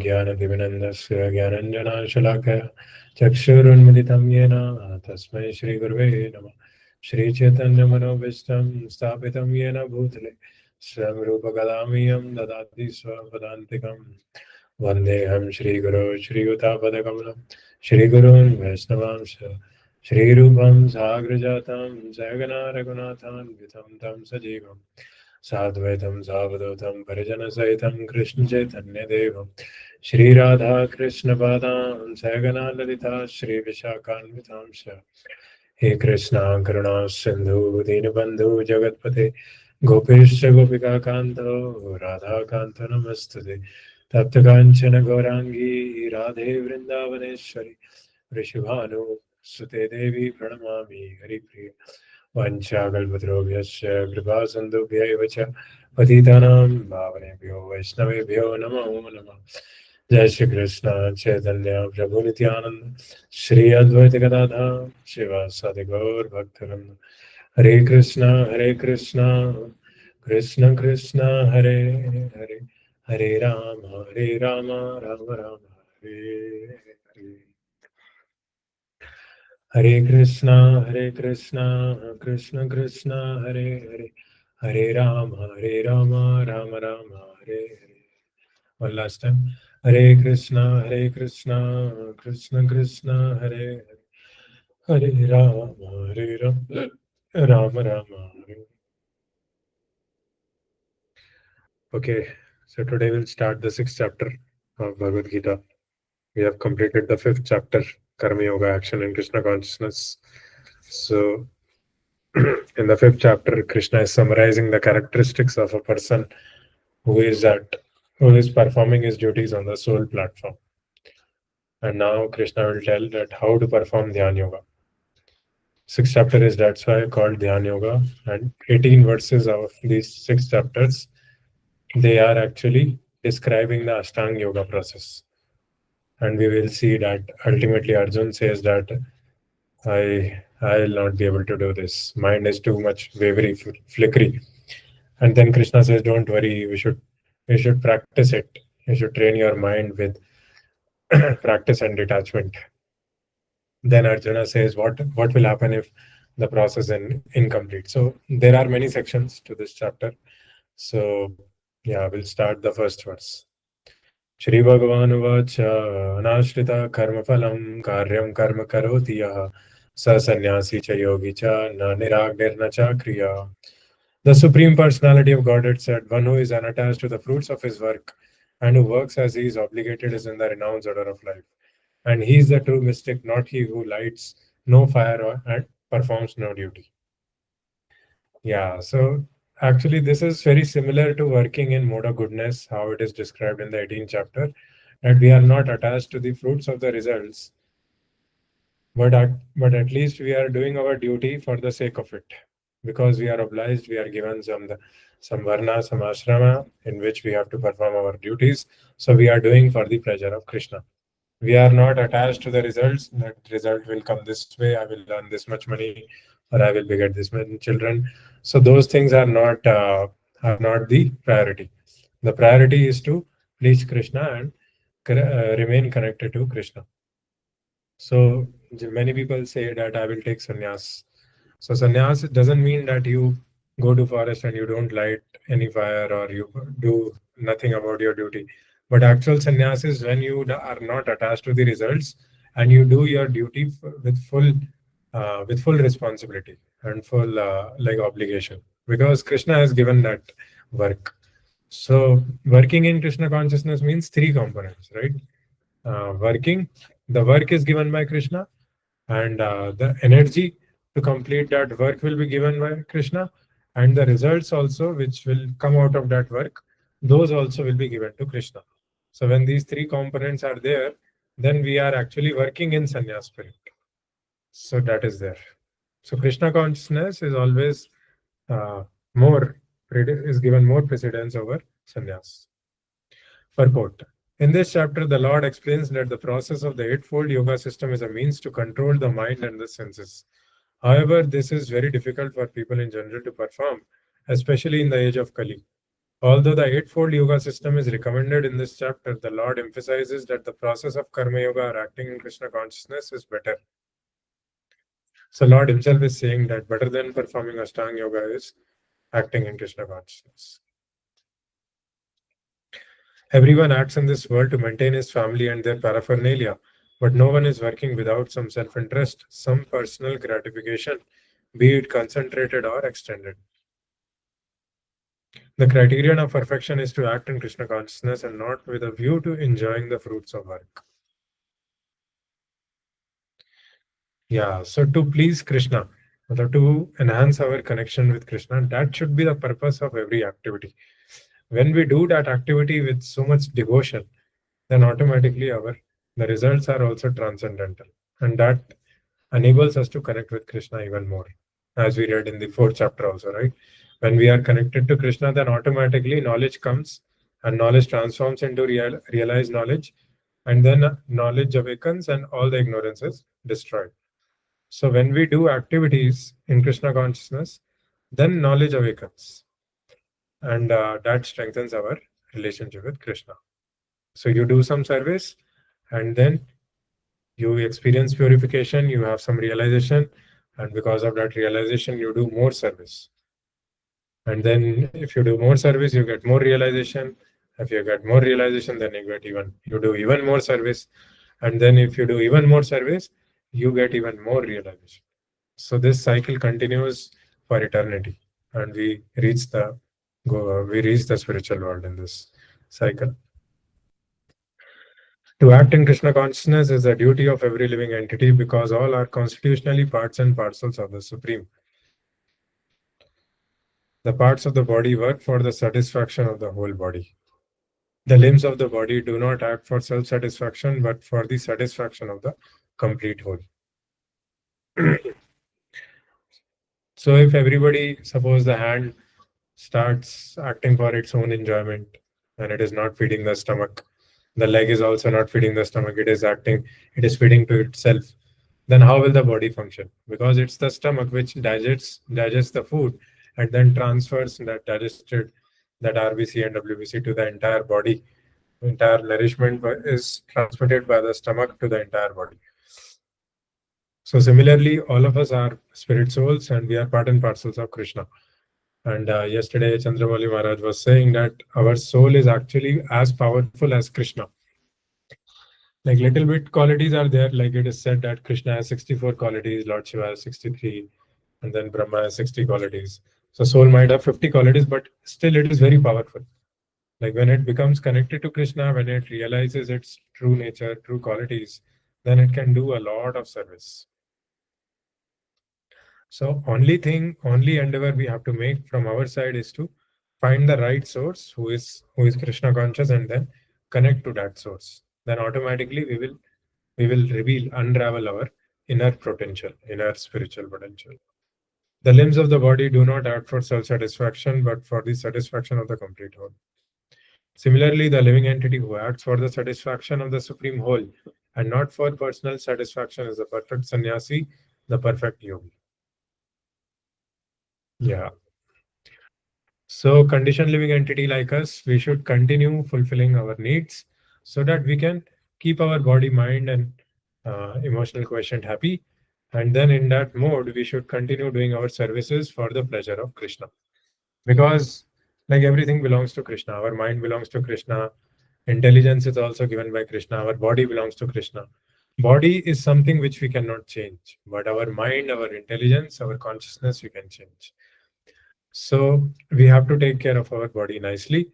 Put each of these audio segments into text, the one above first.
ज्ञानदिविनन्दस्य ज्ञानञ्जनाशलाकया चक्षुरुन्मिलितं येन तस्मै श्रीगुरवे नमः। श्रीचैतन्यमनोभीष्टं स्थापितं येन भूतले स्वयं रूपकदामियं ददाति स्वपदान्तिकं। वन्देऽहं श्रीगुरो श्रीयुतापदकमलं श्रीगुरून् वैष्णवांश श्रीरूपं साग्रजातं जगन्नाथ रघुनाथान्वितं तं सजीवम् साद्वैतं सावधूतं परिजनसहितं कृष्णचैतन्यदेवं श्रीराधा कृष्णपादां सहगना ललिता श्रीविशाखान्वितांश। हे कृष्णा करुणा सिन्धु दीनबन्धु जगत्पते गोपेश्च गोपिकान्तो राधाकान्त नमस्तुते। तप्तकाञ्चन गौराङ्गी राधे वृन्दावनेश्वरी वृषभानुसुते देवी प्रणमामि हरिप्रिये। वंशाकल्पतरुभ्यश्च कृपासिन्धुभ्य एव च पतितानां पावनेभ्यो वैष्णवेभ्यो नमो नमः। जय श्री कृष्ण चैतन्य प्रभु नित्यानंद श्री अद्वैत गदाधर शिवासादि गौर भक्तवृंद। हरे कृष्ण कृष्ण कृष्ण हरे हरे हरे राम राम राम हरे हरे। हरे Krishna Krishna Krishna Hare Hare Hare Ram Ram Ram Hare Hare. One last time. Hare Krishna Krishna Krishna Hare Hare Hare Rama Rama Rama Hare. Okay, so today we'll start the sixth chapter of Bhagavad Gita. We have completed the fifth chapter, Karma Yoga, Action and Krishna Consciousness. So, in the fifth chapter, Krishna is summarizing the characteristics of a person who is performing his duties on the soul platform. And now Krishna will tell that how to perform Dhyan Yoga. Sixth chapter is that's why called Dhyan Yoga, and 18 verses of these six chapters, they are actually describing the Ashtanga Yoga process. And we will see that ultimately Arjun says that I'll not be able to do this. Mind is too much wavery, flickery. And then Krishna says, don't worry, we should practice it. You should train your mind with practice and detachment. Then Arjuna says, what will happen if the process is incomplete? So there are many sections to this chapter. So yeah, we'll start the first verse. Shri Bhagavan Vacha Anashrita Karma Phalam Karyam Karma Karoti Yaha Sa Sannyasi Cha Yogi Cha Na Niragdirna Cha Kriya. The Supreme Personality of Godhead said, one who is unattached to the fruits of his work and who works as he is obligated is in the renounced order of life. And he is the true mystic, not he who lights no fire and performs no duty. Yeah, so actually this is very similar to working in mode of goodness, how it is described in the 18th chapter, that we are not attached to the fruits of the results, but at least we are doing our duty for the sake of it. Because we are obliged, we are given some varna, some ashrama in which we have to perform our duties. So we are doing for the pleasure of Krishna. We are not attached to the results. That result will come this way. I will earn this much money, or I will beget this many children. So those things are not the priority. The priority is to please Krishna and remain connected to Krishna. So many people say that I will take sannyas. So sannyas doesn't mean that you go to forest and you don't light any fire or you do nothing about your duty. But actual sannyas is when you are not attached to the results and you do your duty with full responsibility and full obligation, because Krishna has given that work. So working in Krishna consciousness means three components, right? The work is given by Krishna, and the energy to complete that work will be given by Krishna, and the results also which will come out of that work, those also will be given to Krishna. So when these three components are there, then we are actually working in sannyas spirit. So that is there. So Krishna consciousness is always is given more precedence over sannyas. Purport. In this chapter, the Lord explains that the process of the Eightfold Yoga system is a means to control the mind and the senses. However, this is very difficult for people in general to perform, especially in the age of Kali. Although the Eightfold Yoga system is recommended in this chapter, the Lord emphasizes that the process of Karma Yoga or acting in Krishna consciousness is better. So Lord himself is saying that better than performing Ashtanga Yoga is acting in Krishna consciousness. Everyone acts in this world to maintain his family and their paraphernalia, but no one is working without some self-interest, some personal gratification, be it concentrated or extended. The criterion of perfection is to act in Krishna consciousness and not with a view to enjoying the fruits of work. Yeah, so to please Krishna, or to enhance our connection with Krishna, that should be the purpose of every activity. When we do that activity with so much devotion, then automatically the results are also transcendental, and that enables us to connect with Krishna even more, as we read in the fourth chapter also, right? When we are connected to Krishna, then automatically knowledge comes, and knowledge transforms into realized knowledge, and then knowledge awakens, and all the ignorance is destroyed. So when we do activities in Krishna consciousness, then knowledge awakens, and that strengthens our relationship with Krishna. So you do some service, and then you experience purification, you have some realization, and because of that realization, you do more service. And then if you do more service, you get more realization. If you get more realization, then you do even more service. And then if you do even more service, you get even more realization. So this cycle continues for eternity, and we reach the spiritual world in this cycle. To act in Krishna consciousness is the duty of every living entity because all are constitutionally parts and parcels of the Supreme. The parts of the body work for the satisfaction of the whole body. The limbs of the body do not act for self satisfaction but for the satisfaction of the complete whole. So, if everybody, suppose the hand starts acting for its own enjoyment and it is not feeding the stomach, the leg is also not feeding the stomach, it is feeding to itself, then how will the body function? Because it's the stomach which digests the food and then transfers that RBC and WBC to the entire body. Entire nourishment is transmitted by the stomach to the entire body. So similarly, all of us are spirit souls and we are part and parcels of Krishna. And yesterday, Chandramauli Maharaj was saying that our soul is actually as powerful as Krishna. Like little bit qualities are there, like it is said that Krishna has 64 qualities, Lord Shiva has 63, and then Brahma has 60 qualities. So soul might have 50 qualities, but still it is very powerful. Like when it becomes connected to Krishna, when it realizes its true nature, true qualities, then it can do a lot of service. So only endeavor we have to make from our side is to find the right source who is Krishna conscious and then connect to that source. Then automatically we will unravel our inner potential, inner spiritual potential. The limbs of the body do not act for self-satisfaction, but for the satisfaction of the complete whole. Similarly, the living entity who acts for the satisfaction of the supreme whole and not for personal satisfaction is the perfect sannyasi, the perfect yogi. Yeah. So, conditioned living entity like us, we should continue fulfilling our needs so that we can keep our body, mind, and emotional quotient happy. And then, in that mode, we should continue doing our services for the pleasure of Krishna. Because, like everything belongs to Krishna, our mind belongs to Krishna, intelligence is also given by Krishna, our body belongs to Krishna. Body is something which we cannot change, but our mind, our intelligence, our consciousness, we can change. So we have to take care of our body nicely,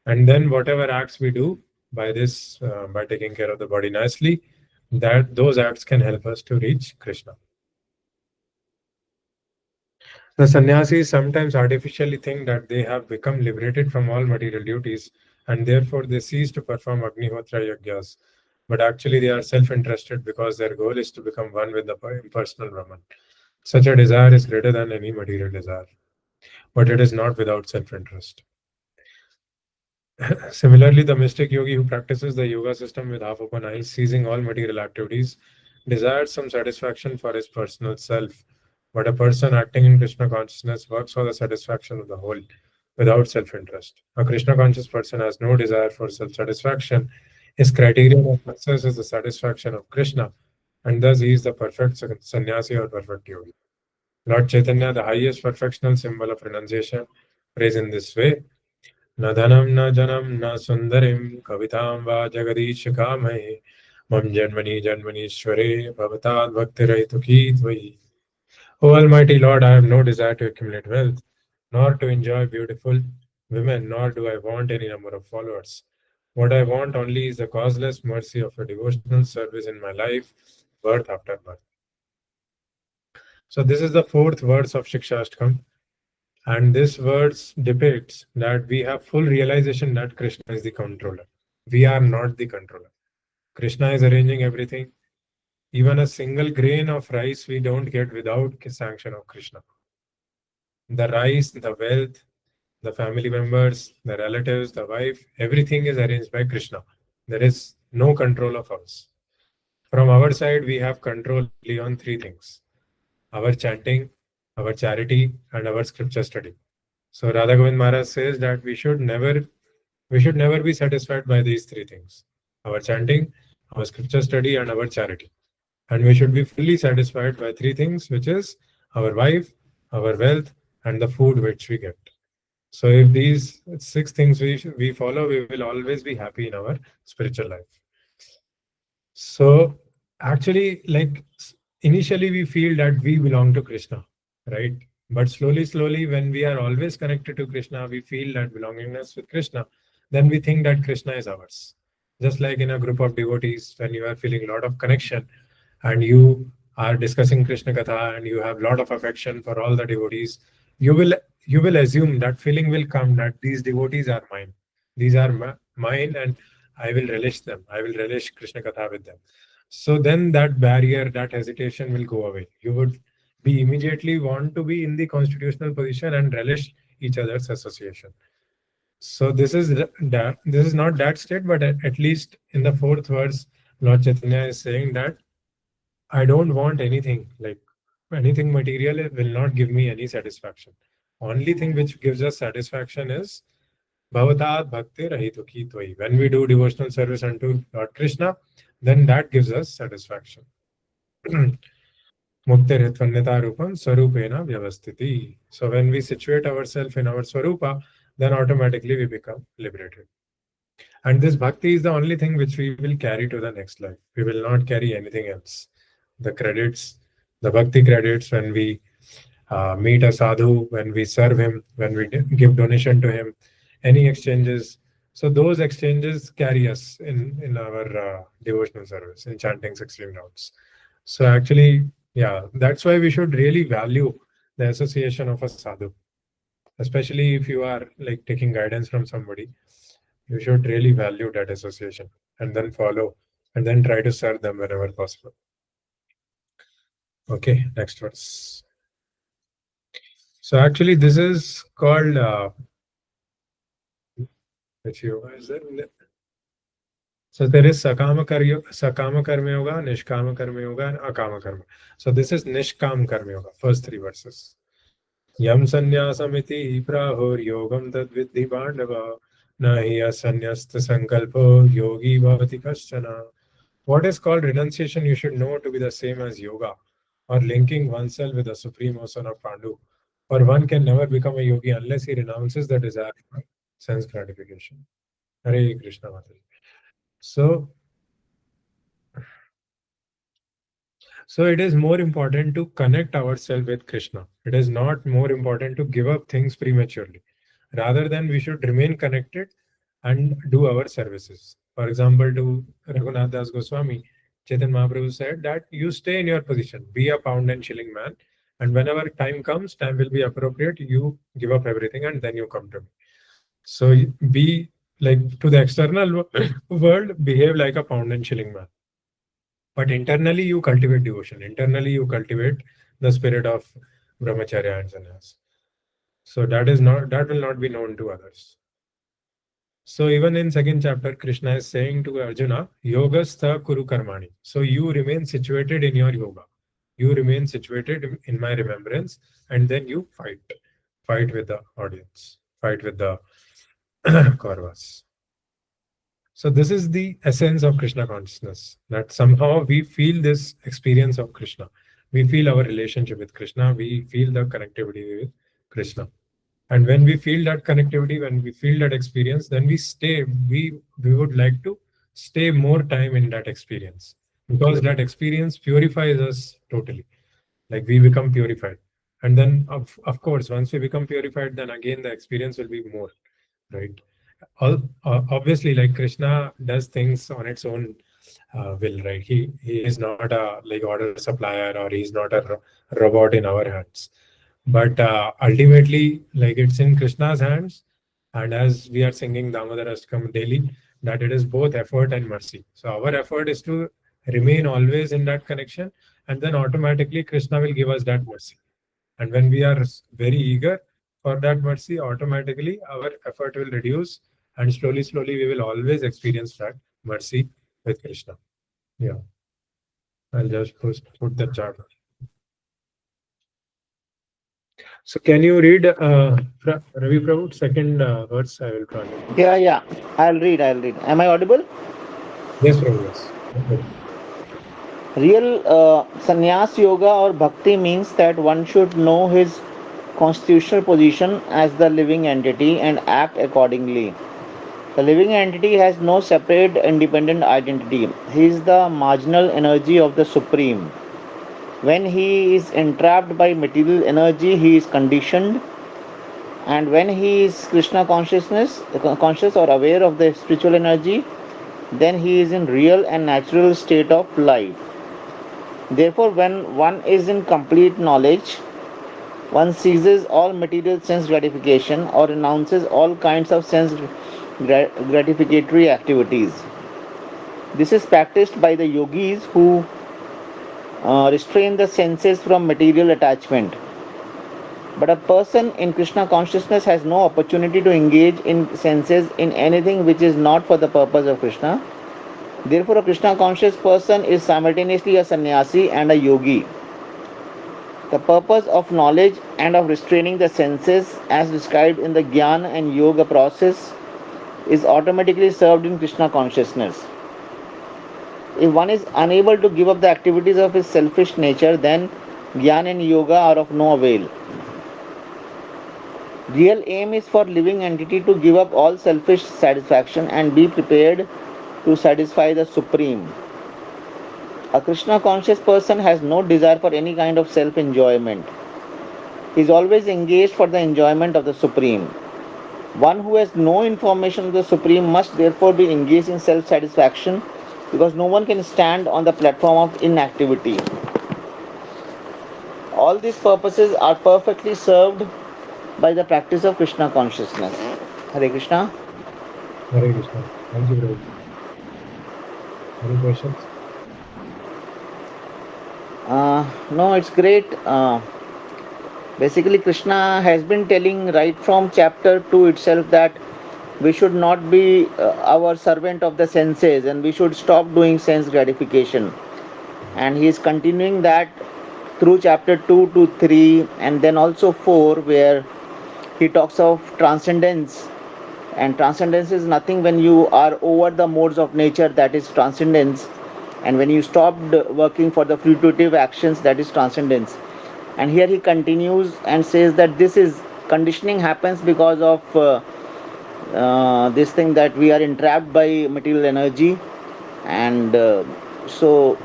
and then whatever acts we do by taking care of the body nicely, that those acts can help us to reach Krishna. The sannyasis sometimes artificially think that they have become liberated from all material duties, and therefore they cease to perform Agnihotra yagyas. But actually, they are self-interested because their goal is to become one with the impersonal Brahman. Such a desire is greater than any material desire, but it is not without self-interest. Similarly, the mystic yogi who practices the yoga system with half open eyes, seizing all material activities, desires some satisfaction for his personal self. But a person acting in Krishna consciousness works for the satisfaction of the whole. without self-interest. A Krishna conscious person has no desire for self-satisfaction. His criterion of success is the satisfaction of Krishna, and thus he is the perfect sannyasi or perfect yogi. Lord Chaitanya, the highest perfectional symbol of renunciation, prays in this way: न धनं न जनं न सुन्दरीं कवितां वा जगदीश कामये मम जन्मनि जन्मनीश्वरे भवतात् भक्तिरहितुकी त्वयि. O Almighty Lord, I have no desire to accumulate wealth, nor to enjoy beautiful women, nor do I want any number of followers. What I want only is the causeless mercy of a devotional service in my life, birth after birth. So this is the fourth verse of Shikshashtakam. And this verse depicts that we have full realization that Krishna is the controller. We are not the controller. Krishna is arranging everything. Even a single grain of rice we don't get without sanction of Krishna. The rice, the wealth, the family members, the relatives, the wife, everything is arranged by Krishna. There is no control of us. From our side, we have control only on three things: our chanting, our charity, and our scripture study. So Radha Govind Maharaj says that we should never be satisfied by these three things: our chanting, our scripture study, and our charity. And we should be fully satisfied by three things, which is our wife, our wealth, and the food which we get. So if these six things we follow, we will always be happy in our spiritual life. So actually, like initially we feel that we belong to Krishna, right? But slowly, when we are always connected to Krishna, we feel that belongingness with Krishna. Then we think that Krishna is ours. Just like in a group of devotees, when you are feeling a lot of connection and you are discussing Krishna Katha and you have a lot of affection for all the devotees, you will you will assume that feeling will come that these devotees are mine. These are mine, and I will relish them. I will relish Krishna Katha with them. So then that barrier, that hesitation will go away. You would be immediately want to be in the constitutional position and relish each other's association. So this is not that state, but at least in the fourth verse, Lord Chaitanya is saying that I don't want anything like anything material. It will not give me any satisfaction. Only thing which gives us satisfaction is Bhavatat Bhakti Rahituki Tvai. When we do devotional service unto Lord Krishna, then that gives us satisfaction. Muktirhitvanyata rupam swarupena vyavastiti. So when we situate ourselves in our swarupa, then automatically we become liberated. And this bhakti is the only thing which we will carry to the next life. We will not carry anything else. The credits, the bhakti credits, when we meet a sadhu, when we serve him, when we give donation to him, any exchanges. So those exchanges carry us in our devotional service, in chanting 16 rounds. So actually, yeah, that's why we should really value the association of a sadhu, especially if you are like taking guidance from somebody. You should really value that association and then follow and then try to serve them whenever possible. Okay, next verse. So actually, this is called which yoga is there? So there is Sakama Karma Yoga, Nishkama Karma Yoga, and Akama Karma. So this is Nishkam Karma Yoga, first three verses. Yam sanyasamiti prahur yogam tad vidhi pandava nahi asanyasta sankalpo yogi bhavati kaschana. What is called renunciation you should know to be the same as yoga, or linking oneself with the supreme son of Pandu. For one can never become a yogi unless he renounces the desire for sense gratification. Hare Krishna Mataji. So, so it is more important to connect ourselves with Krishna. It is not more important to give up things prematurely. Rather than we should remain connected and do our services. For example, to Raghunath Das Goswami, Chaitanya Mahaprabhu said that you stay in your position, be a pound and shilling man, and whenever time comes, time will be appropriate, you give up everything and then you come to me. So be like to the external world, behave like a pound and shilling man. But internally, you cultivate devotion. Internally, you cultivate the spirit of brahmacharya and sannyas. So that will not be known to others. So even in second chapter, Krishna is saying to Arjuna, Yogastha Kuru Karmani. So you remain situated in your yoga. You remain situated in my remembrance, and then you fight with the audience. fight with the Kauravas. So this is the essence of Krishna consciousness, that somehow we feel this experience of Krishna. We feel our relationship with Krishna. We feel the connectivity with Krishna. And when we feel that connectivity, when we feel that experience, then we stay. We would like to stay more time in that experience, because that experience purifies us totally. Like we become purified. And then of course, once we become purified, then again the experience will be more, right? Obviously, like Krishna does things on its own will, right? He is not a like order supplier, or he's not a robot in our hands. But ultimately, like it's in Krishna's hands. And as we are singing Damodar Ashtakam daily, that it is both effort and mercy. So our effort is to remain always in that connection, and then automatically Krishna will give us that mercy. And when we are very eager for that mercy, automatically our effort will reduce, and slowly, we will always experience that mercy with Krishna. Yeah, I'll just put the chart. So can you read Ravi Prabhu, second verse? I will translate. Yeah. I'll read. Am I audible? Yes, Prabhu, yes. Okay. Real sannyas yoga or bhakti means that one should know his constitutional position as the living entity and act accordingly. The living entity has no separate independent identity. He is the marginal energy of the Supreme. When he is entrapped by material energy, he is conditioned, and when he is Krishna conscious or aware of the spiritual energy, then he is in real and natural state of life. Therefore, when one is in complete knowledge, one ceases all material sense gratification or renounces all kinds of sense gratificatory activities. This is practiced by the yogis who restrain the senses from material attachment. But a person in Krishna consciousness has no opportunity to engage in senses in anything which is not for the purpose of Krishna. Therefore, a Krishna conscious person is simultaneously a sannyasi and a yogi. The purpose of knowledge and of restraining the senses, as described in the Jnana and Yoga process, is automatically served in Krishna consciousness. If one is unable to give up the activities of his selfish nature, then Jnana and Yoga are of no avail. Real aim is for living entity to give up all selfish satisfaction and be prepared to satisfy the Supreme. A Krishna conscious person has no desire for any kind of self enjoyment. He is always engaged for the enjoyment of the Supreme. One who has no information of the Supreme must therefore be engaged in self satisfaction, because no one can stand on the platform of inactivity. All these purposes are perfectly served by the practice of Krishna consciousness. Hare Krishna. Hare Krishna. Thank you, Prabhu. Any questions? No, it's great. Basically, Krishna has been telling right from chapter 2 itself that we should not be our servant of the senses, and we should stop doing sense gratification. And he is continuing that through chapter 2 to 3 and then also 4, where he talks of transcendence. And transcendence is nothing when you are over the modes of nature, that is transcendence. And when you stopped working for the fruitive actions, that is transcendence. And here he continues and says that this is conditioning happens because of this thing, that we are entrapped by material energy. And so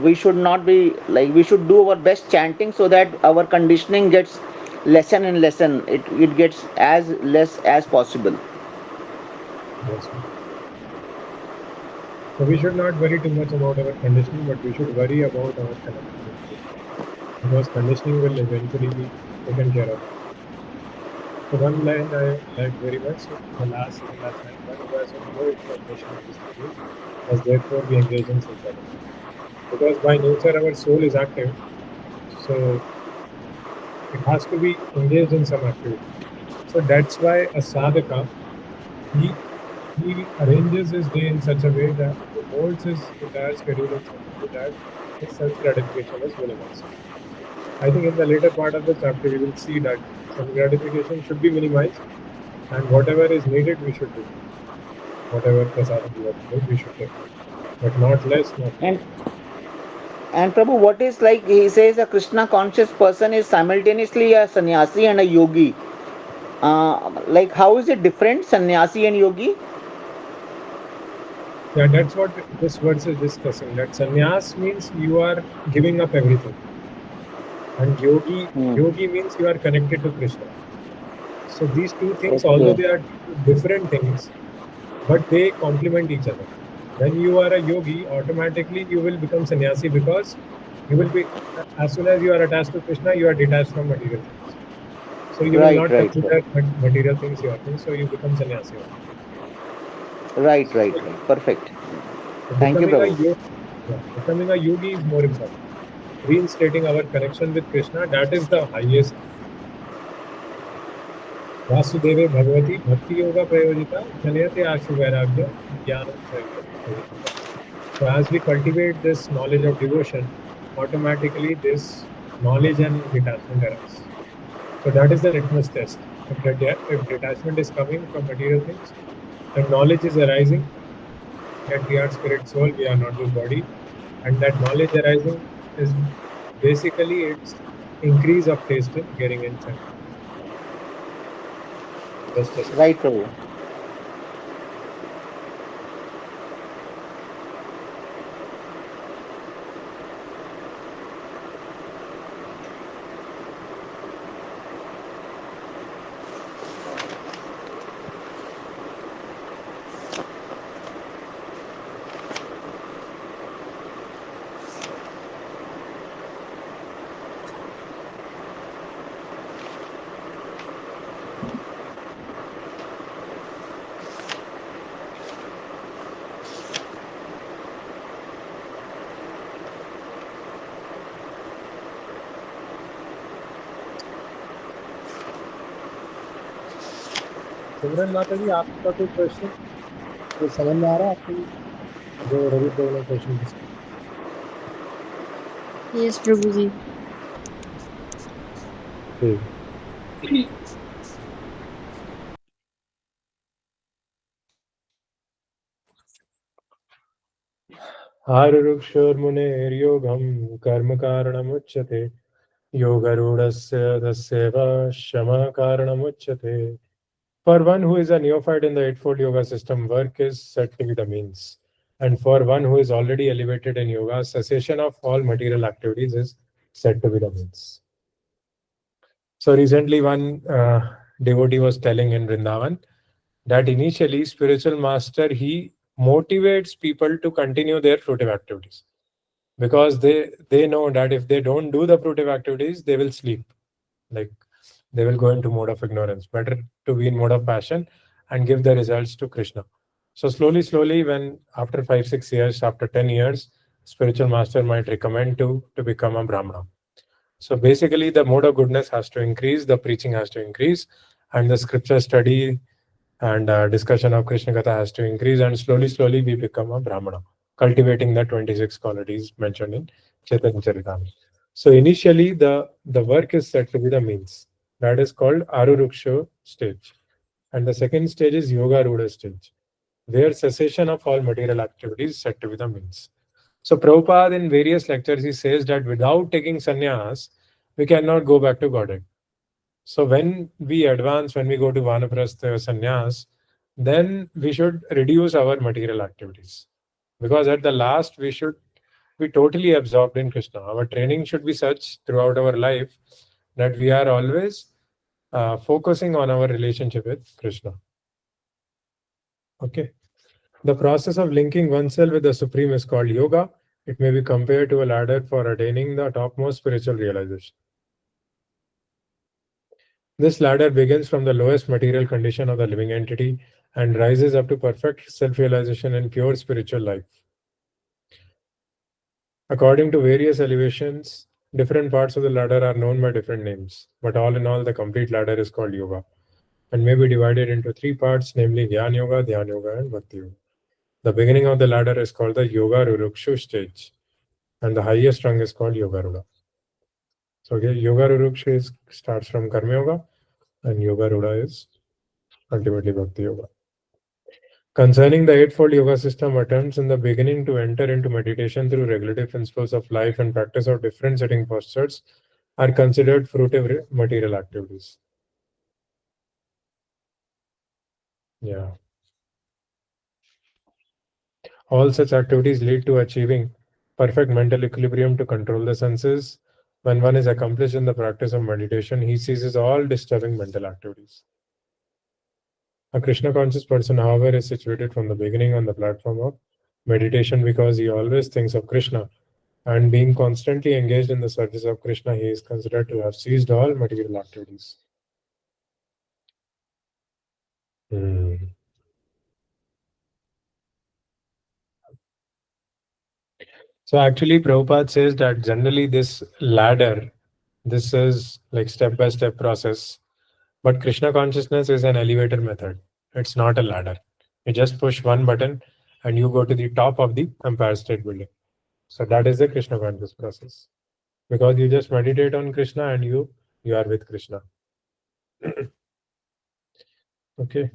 we should not be like, we should do our best chanting so that our conditioning gets lessen and lessen, it gets as less as possible. Yes. So we should not worry too much about our conditioning, but we should worry about our connection with Krishna, because conditioning will eventually be taken care of. So one line I like very much, second last line, one who has no information of the Supreme must therefore be engaged in sensuality. Because by nature our soul is active, so it has to be engaged in some activity. So that's why a sadhaka, he arranges his day in such a way that he molds his entire schedule in such a way that his self gratification is minimized. I think in the later part of the chapter, we will see that some gratification should be minimized, and whatever is needed, we should do. Whatever prasadam we have to do, we should take, but not less, not more. And Prabhu, what is like he says a Krishna conscious person is simultaneously a sannyasi and a yogi. Like how is it different, sannyasi and yogi? Yeah, that's what this verse is discussing. That sannyas means you are giving up everything, and Hmm. yogi means you are connected to Krishna. So these two things, although Okay. they are different things, but they complement each other. When you are a yogi, automatically you will become sannyasi because you will be, as soon as you are attached to Krishna, you are detached from material things. So you will Right, not right, consider material things your things. So you become sannyasi. right, right, So, right. Perfect. so Thank you, becoming a Prabhu. yogi, yeah, becoming a yogi is more important. Reinstating our connection with Krishna, that is the highest. Vasudeve Bhagavati Bhakti Yoga Prayojita Janayate Ashu Vairagya Jnanam Chaitanya Prayojita. So as we cultivate this knowledge of devotion, automatically this knowledge and detachment arise. So that is the litmus test. If detachment is coming from material things and knowledge is arising that we are spirit soul, we are not this body, and that knowledge arising is basically its increase of taste in getting in chant. Just a second. Right, Prabhu. सिमरन माता जी आपका कोई question जो समझ में आ रहा है आपको जो रवि प्रभु ने क्वेश्चन पूछा Yes, Prabhuji. ठीक आरुरुक्षोर्मुनेर्योगं कर्म कारणमुच्यते योगारूढस्य तस्यैव शमः कारणमुच्यते. For one who is a neophyte in the Eightfold Yoga system, work is said to be the means. And for one who is already elevated in yoga, cessation of all material activities is said to be the means. So recently, one devotee was telling in Vrindavan that initially spiritual master he motivates people to continue their fruitive activities because they know that if they don't do the fruitive activities, they will sleep. Like they will go into mode of ignorance. Better to be in mode of passion and give the results to Krishna. So slowly, when after 5 6 years, after 10 years, spiritual master might recommend to become a Brahmana. So basically, the mode of goodness has to increase, the preaching has to increase, and the scripture study and discussion of Krishna Katha has to increase, and slowly, we become a Brahmana, cultivating the 26 qualities mentioned in Chaitanya Charitamrita. So initially, the work is said to be the means. That is called Aruruksha stage. And the second stage is Yoga Ruda stage, where cessation of all material activities is said to be the means. So Prabhupada in various lectures, he says that without taking sannyas, we cannot go back to Godhead. So when we advance, when we go to Vanaprastha sannyas, then we should reduce our material activities. Because at the last, we should be totally absorbed in Krishna. Our training should be such throughout our life that we are always focusing on our relationship with Krishna. Okay. The process of linking oneself with the Supreme is called yoga. It may be compared to a ladder for attaining the topmost spiritual realization. This ladder begins from the lowest material condition of the living entity and rises up to perfect self realization and pure spiritual life. According to various elevations, different parts of the ladder are known by different names, but all in all, the complete ladder is called yoga and may be divided into three parts, namely Jnana Yoga, Dhyana Yoga, and Bhakti Yoga. The beginning of the ladder is called the Yoga Rurukshu stage, and the highest rung is called Yoga Ruda. So okay, Yoga Ruruksha starts from Karma Yoga, and Yoga Ruda is ultimately Bhakti Yoga. Concerning the Eightfold Yoga system, attempts in the beginning to enter into meditation through regulative principles of life and practice of different sitting postures are considered fruitive material activities. Yeah. All such activities lead to achieving perfect mental equilibrium to control the senses. When one is accomplished in the practice of meditation, he ceases all disturbing mental activities. A Krishna conscious person, however, is situated from the beginning on the platform of meditation because he always thinks of Krishna, and being constantly engaged in the service of Krishna, he is considered to have ceased all material activities. Hmm. So actually, Prabhupada says that generally this ladder, this is like step-by-step process, but Krishna consciousness is an elevator method. It's not a ladder. You just push one button and you go to the top of the Empire State Building. So that is the Krishna conscious process. Because you just meditate on Krishna and you are with Krishna. Okay.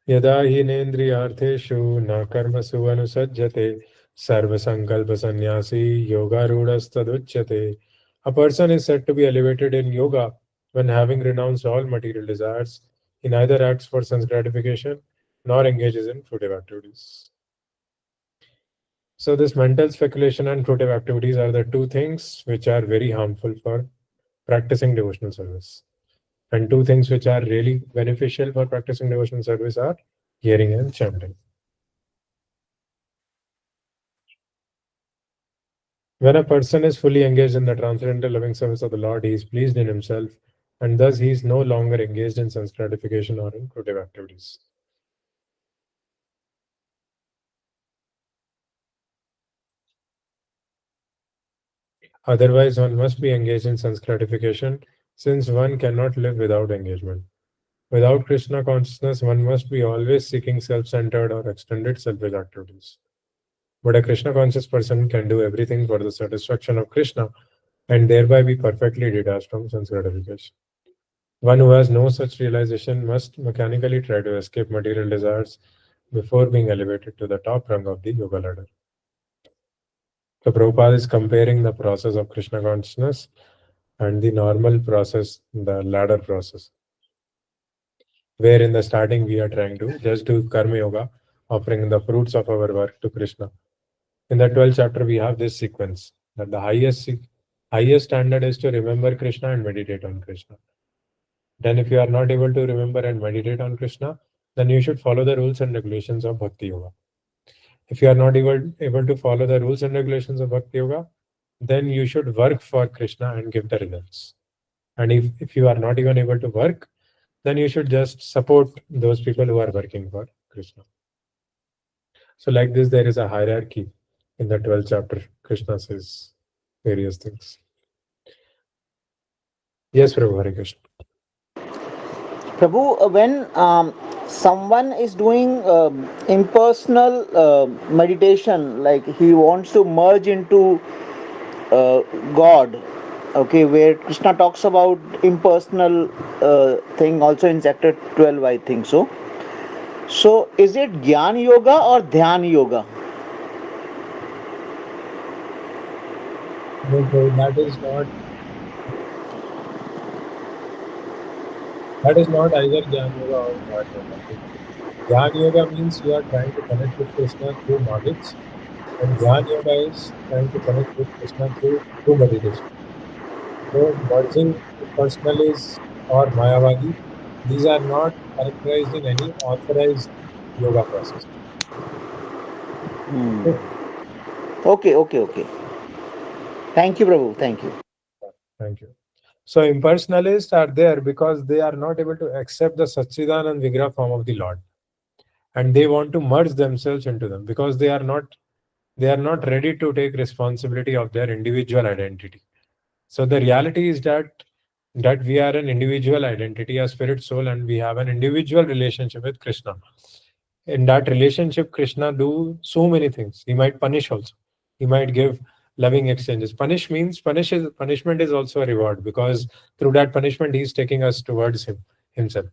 यदा हीनेन्द्रियार्थेषु न कर्मसु अनुसज्जते सर्वसंकल्पसन्न्यासी योगारूढस्तदुच्यते. A person is said to be elevated in yoga when, having renounced all material desires, he neither acts for sense gratification nor engages in fruitive activities. So this mental speculation and fruitive activities are the two things which are very harmful for practicing devotional service. And two things which are really beneficial for practicing devotional service are hearing and chanting. When a person is fully engaged in the transcendental loving service of the Lord, he is pleased in himself, and thus he is no longer engaged in sense gratification or in fruitive activities. Otherwise, one must be engaged in sense gratification, since one cannot live without engagement. Without Krishna consciousness, one must be always seeking self centered or extended selfish activities. But a Krishna conscious person can do everything for the satisfaction of Krishna and thereby be perfectly detached from sense gratification. One who has no such realization must mechanically try to escape material desires before being elevated to the top rung of the yoga ladder. So Prabhupada is comparing the process of Krishna consciousness and the normal process, the ladder process, where in the starting we are trying to just do karma yoga, offering the fruits of our work to Krishna. In the 12th chapter, we have this sequence that the highest standard is to remember Krishna and meditate on Krishna. Then, if you are not able to remember and meditate on Krishna, then you should follow the rules and regulations of Bhakti Yoga. If you are not able to follow the rules and regulations of Bhakti Yoga, then you should work for Krishna and give the results. And if you are not even able to work, then you should just support those people who are working for Krishna. So, like this, there is a hierarchy in the 12th chapter. Krishna says various things. Yes, Prabhu Hare Krishna. Prabhu, when someone is doing impersonal meditation, like he wants to merge into uh, God, okay, where Krishna talks about impersonal thing also in chapter 12, I think so. So, is it Gyan Yoga or Dhyan Yoga? No, Prabhu, that is not either Jnana Yoga or Jnana Yoga. Jnana Yoga means you are trying to connect with Krishna through knowledge, and Jnana Yoga is trying to connect with Krishna through meditation. So, merging impersonalists or Mayavadi, these are not characterized in any authorized yoga process. Okay. Okay, okay, okay. Thank you, Prabhu. Thank you. Thank you. So, impersonalists are there because they are not able to accept the Satchidanand Vigraha form of the Lord, and they want to merge themselves into them because they are not ready to take responsibility of their individual identity. So the reality is that we are an individual identity, a spirit soul, and we have an individual relationship with Krishna. In that relationship, Krishna do so many things. He might punish also. He might give loving exchanges. Punishment is also a reward, because through that punishment he's taking us towards himself.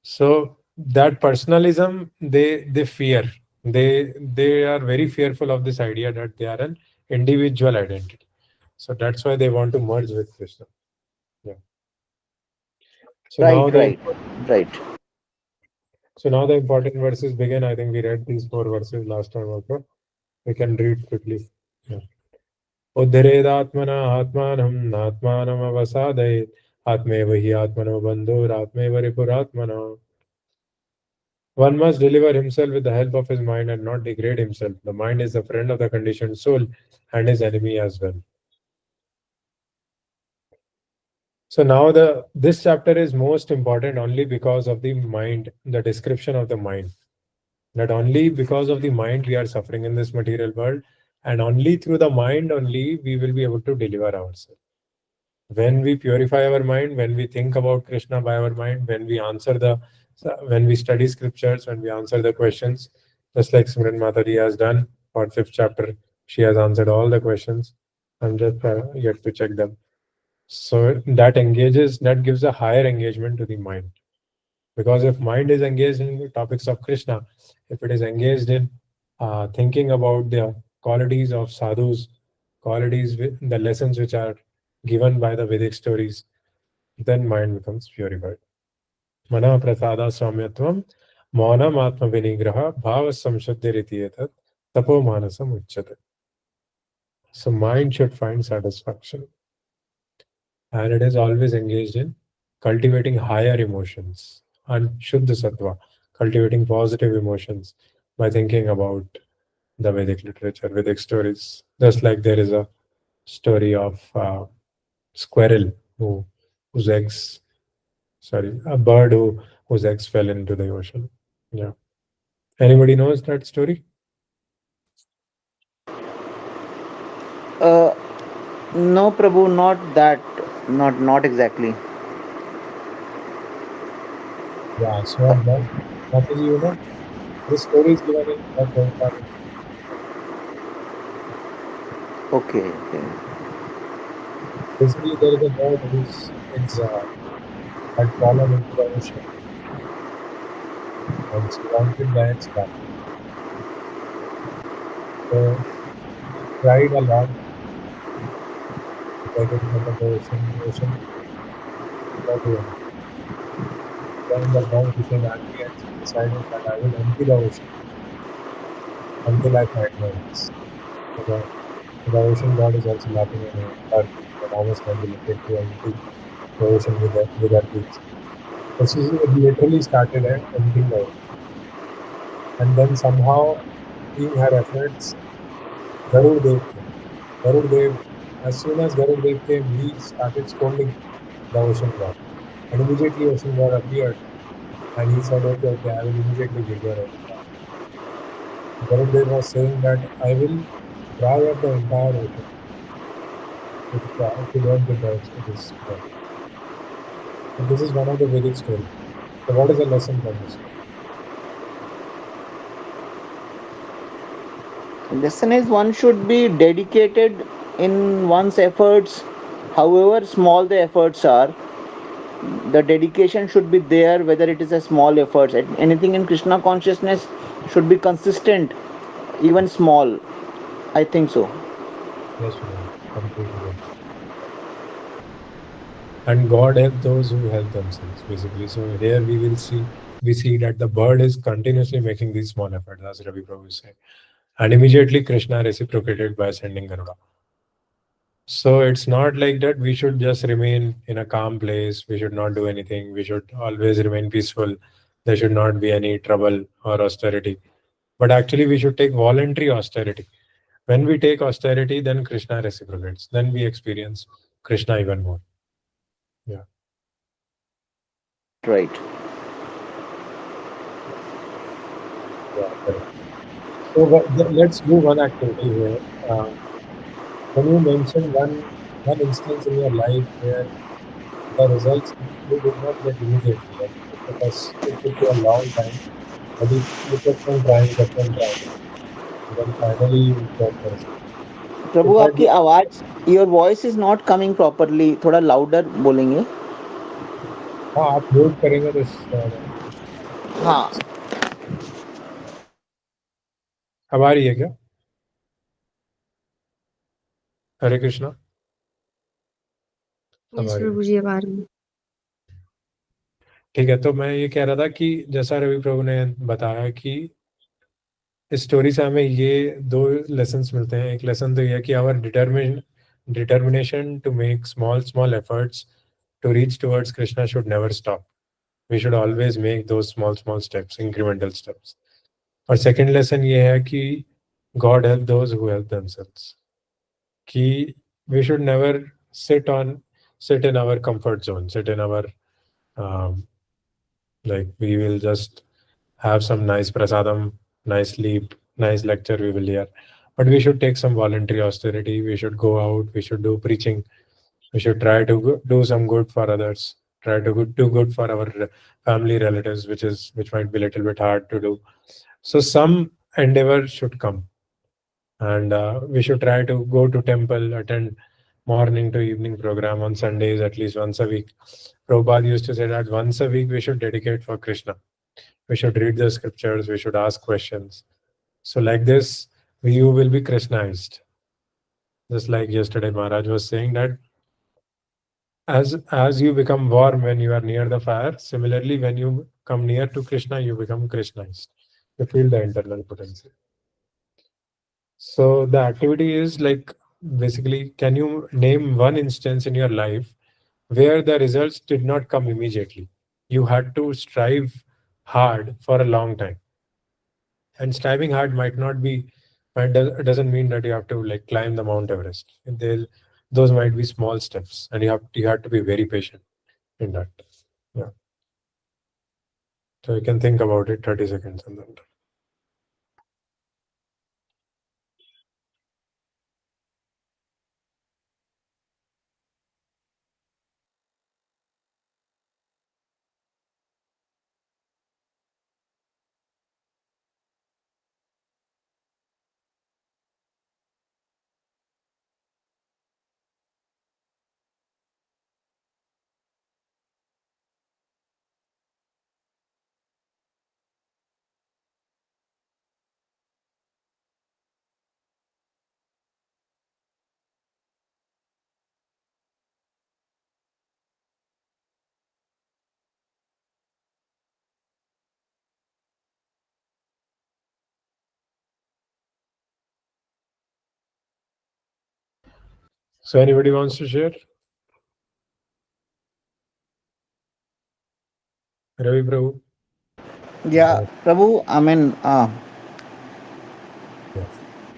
So that personalism, they fear. They are very fearful of this idea that they are an individual identity. So that's why they want to merge with Krishna. Yeah. So Right, now right, right. the important verses begin. I think we read these four verses last time also. We can read quickly. Yeah. उद्धरेदात्मना आत्मानं नात्मानम् अवसादयेत् आत्मेव हि आत्मनो बन्धुरात्मेव रिपुरात्मनो. One must deliver himself with the help of his mind and not degrade himself. The mind is the friend of the conditioned soul and his enemy as well. So now the this chapter is most important only because of the mind, the description of the mind. That only because of the mind we are suffering in this material world, and only through the mind only we will be able to deliver ourselves. When we purify our mind, when we think about Krishna by our mind, when we study scriptures, when we answer the questions, just like Simran Mataji has done for fifth chapter, she has answered all the questions. I'm just yet to check them. So that gives a higher engagement to the mind. Because if mind is engaged in the topics of Krishna, if it is engaged in thinking about the qualities of sadhus, the lessons which are given by the Vedic stories, then mind becomes purified. Mana prasada samyatvam, maunam atma vinigraha, bhava samshuddhiriti etat, tapo manasam uchyate. So mind should find satisfaction, and it is always engaged in cultivating higher emotions and Shuddha Sattva, cultivating positive emotions by thinking about the Vedic literature, Vedic stories. Just like there is a story of squirrel whose eggs, sorry, a bird whose eggs fell into the ocean. Yeah. Anybody knows that story? Uh, no, Prabhu, not that. Not exactly. Yeah. So Mataji, this story is given in Bhagavad. Okay, okay. Basically, there is a bird whose eggs had fallen into the ocean, and she wanted the eggs back. So he cried a lot, begging for the ocean did not do anything. Then the bird became angry and she decided that I will empty the ocean until I find my eggs. So the ocean god is also laughing at her, that how much can be looking to empty the ocean with her beaks. So she literally started emptying the ocean. And then somehow, seeing her efforts, Garud Dev came. Garud Dev, as soon as Garud Dev came, he started scolding the ocean god. And immediately ocean god appeared and he said, okay, okay, I will immediately give your eggs back. Garud Dev was saying that I will dry up the entire ocean if you don't give the eggs to this god. So this is one of the Vedic stories. So what is the lesson from this story? Lesson is one should be dedicated in one's efforts, however small the efforts are. The dedication should be there, whether it is a small effort. Anything in Krishna consciousness should be consistent, even small. I think so. Yes, Sumant, completely right. And God help those who help themselves, basically. So here we see that the bird is continuously making these small efforts, as Ravi Prabhu is saying. And immediately Krishna reciprocated by sending Garuda. So it's not like that we should just remain in a calm place. We should not do anything. We should always remain peaceful. There should not be any trouble or austerity. But actually, we should take voluntary austerity. When we take austerity, then Krishna reciprocates. Then we experience Krishna even more. Yeah. Right, right. Yeah, correct. So let's do one activity here. Can you mention one instance in your life where the results you did not get immediately? Like it took you a long time, but you kept on trying, and then finally you got the result. Prabhu If I आपकी do, आवाज, your voice is not coming properly, थोड़ा louder बोलेंगे. हाँ आप mute करेंगे तो हाँ. अब आ रही है क्या? हरे कृष्णा. अब यस आ रही है. प्रभु जी, अब आ रही हूँ. ठीक है, तो मैं ये कह रहा था कि जैसा रवि प्रभु ने बताया कि इस स्टोरी से हमें ये दो लेसन्स मिलते हैं. एक लेसन तो ये है कि our determination to make small small efforts to reach towards Krishna should never stop. We should always make those small small steps, incremental steps. और सेकंड लेसन ये है कि God help those who help themselves. कि we should never sit in our comfort zone, sit in our like we will just have some nice prasadam, nice sleep, nice lecture we will hear. But we should take some voluntary austerity. We should go out. We should do preaching. We should try to do some good for others. Try to do good for our family relatives, which might be a little bit hard to do. So some endeavor should come, and we should try to go to temple, attend morning to evening program on Sundays at least once a week. Prabhupada used to say that once a week we should dedicate for Krishna. We should read the scriptures, we should ask questions. So like this, you will be Krishnaized. Just like yesterday Maharaj was saying that as you become warm when you are near the fire, similarly when you come near to Krishna, you become Krishnaized. You feel the internal potency. So the activity is like basically, can you name one instance in your life where the results did not come immediately? You had to strive hard for a long time. And striving hard might not be, doesn't mean that you have to like climb the Mount Everest. Those might be small steps, and you have to be very patient in that. Yeah. So you can think about it 30 seconds and then. So anybody wants to share? Ravi Prabhu? Yeah, Prabhu, I mean, Yes.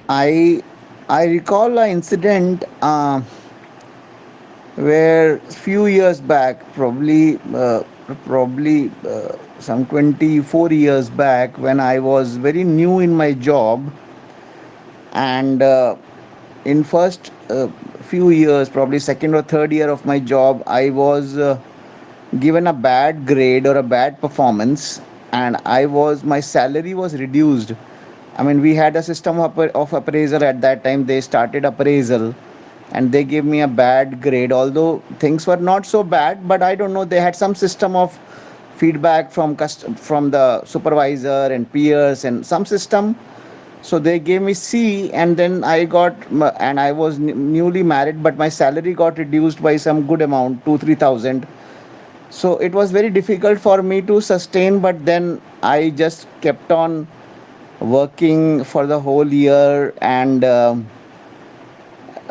I I recall an incident where few years back, probably some 24 years back, when I was very new in my job, and in first few years, probably second or third year of my job, I was given a bad grade or a bad performance, and my salary was reduced. I mean, we had a system of appraisal at that time. They started appraisal, and they gave me a bad grade, although things were not so bad, but I don't know, they had some system of feedback from the supervisor and peers and some system. So they gave me C, and then and I was newly married, but my salary got reduced by some good amount, 2 3 thousand. So it was very difficult for me to sustain, but then I just kept on working for the whole year. And